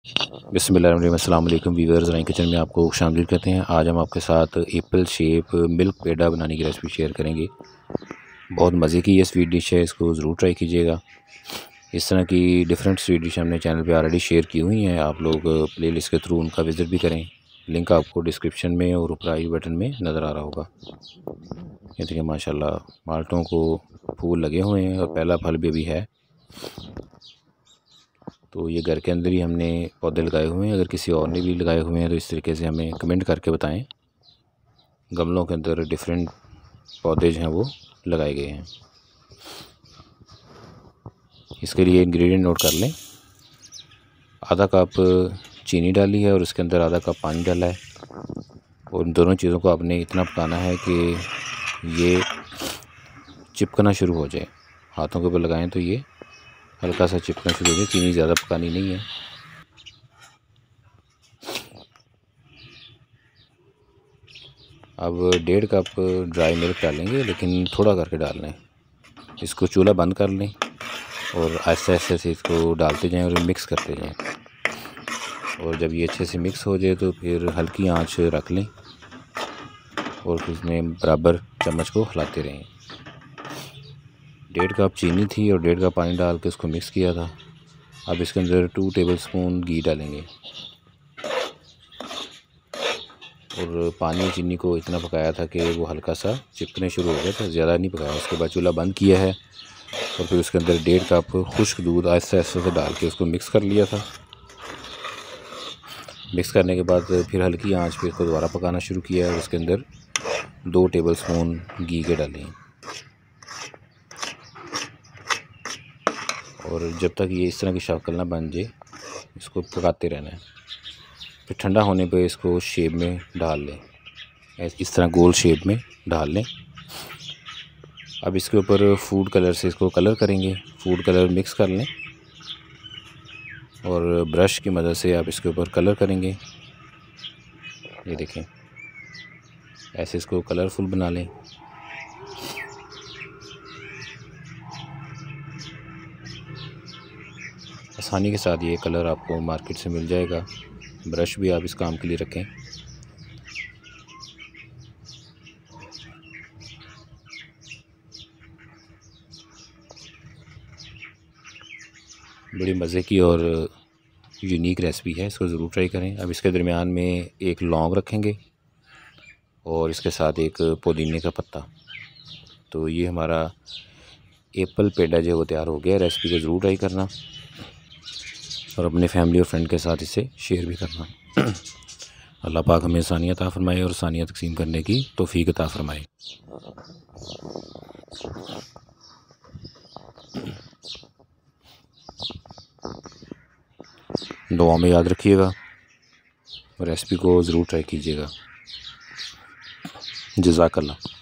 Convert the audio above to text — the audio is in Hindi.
बिस्मिल्लाहिर्रहमानिर्रहीम। अस्सलाम वालेकुम व्यूअर्स, राइन किचन में आपको खुशामदीद कहते हैं। आज हम आपके साथ एप्पल शेप मिल्क पेड़ा बनाने की रेसिपी शेयर करेंगे। बहुत मज़े की ये स्वीट डिश है, इसको ज़रूर ट्राई कीजिएगा। इस तरह की डिफरेंट स्वीट डिश हमने चैनल पे ऑलरेडी शेयर की हुई हैं, आप लोग प्लेलिस्ट के थ्रू उनका विज़िट भी करें। लिंक आपको डिस्क्रिप्शन में और ऊपर आई बटन में नज़र आ रहा होगा। ये देखिए माशाल्लाह माल्टों को फूल लगे हुए हैं और पहला फल भी है। तो ये घर के अंदर ही हमने पौधे लगाए हुए हैं। अगर किसी और ने भी लगाए हुए हैं तो इस तरीके से हमें कमेंट करके बताएं। गमलों के अंदर डिफरेंट पौधे जो हैं वो लगाए गए हैं। इसके लिए इंग्रेडिएंट नोट कर लें। आधा कप चीनी डाली है और उसके अंदर आधा कप पानी डाला है। और इन दोनों चीज़ों को आपने इतना पकाना है कि ये चिपकना शुरू हो जाए। हाथों के ऊपर लगाएं तो ये हल्का सा चिपकना शुरू हो जाए। चीनी ज़्यादा पकानी नहीं है। अब 1.5 कप ड्राई मिल्क डालेंगे, लेकिन थोड़ा करके डाल लें। इसको चूल्हा बंद कर लें और आहिस्ते आहिस्ते से इसको डालते जाएं और मिक्स करते जाएं। और जब ये अच्छे से मिक्स हो जाए तो फिर हल्की आंच रख लें और फिर इसमें बराबर चम्मच को हिलाते रहें। 1.5 कप चीनी थी और 1.5 कप पानी डाल के उसको मिक्स किया था। अब इसके अंदर 2 टेबलस्पून घी डालेंगे और पानी चीनी को इतना पकाया था कि वो हल्का सा चिपकने शुरू हो गया था, ज़्यादा नहीं पकाया। उसके बाद चूल्हा बंद किया है और फिर उसके अंदर 1.5 कप खुश्क दूध आहिस्ते आहिस्ते से डाल के उसको मिक्स कर लिया था। मिक्स करने के बाद फिर हल्की आंच पे इसको दोबारा पकाना शुरू किया है और उसके अंदर 2 टेबलस्पून घी के डालें। और जब तक ये इस तरह की शक्ल ना बन जाए इसको पकाते रहना है। फिर ठंडा होने पे इसको शेप में ढाल लें, इस तरह गोल शेप में ढाल लें। अब इसके ऊपर फूड कलर से इसको कलर करेंगे। फूड कलर मिक्स कर लें और ब्रश की मदद से आप इसके ऊपर कलर करेंगे। ये देखें, ऐसे इसको कलरफुल बना लें। आसानी के साथ ये कलर आपको मार्केट से मिल जाएगा। ब्रश भी आप इस काम के लिए रखें। बड़ी मज़े की और यूनिक रेसिपी है, इसको ज़रूर ट्राई करें। अब इसके दरमियान में एक लौंग रखेंगे और इसके साथ एक पुदीने का पत्ता। तो ये हमारा एप्पल पेड़ा जो है वो तैयार हो गया। रेसिपी को ज़रूर ट्राई करना और अपने फैमिली और फ्रेंड के साथ इसे शेयर भी करना। अल्लाह पाक हमें आसानियाँ अता फ़रमाए और आसानियाँ तक़सीम करने की तौफ़ीक अता फ़रमाए। दुआ में याद रखिएगा, रेसिपी को ज़रूर ट्राई कीजिएगा। जज़ाकल्लाह।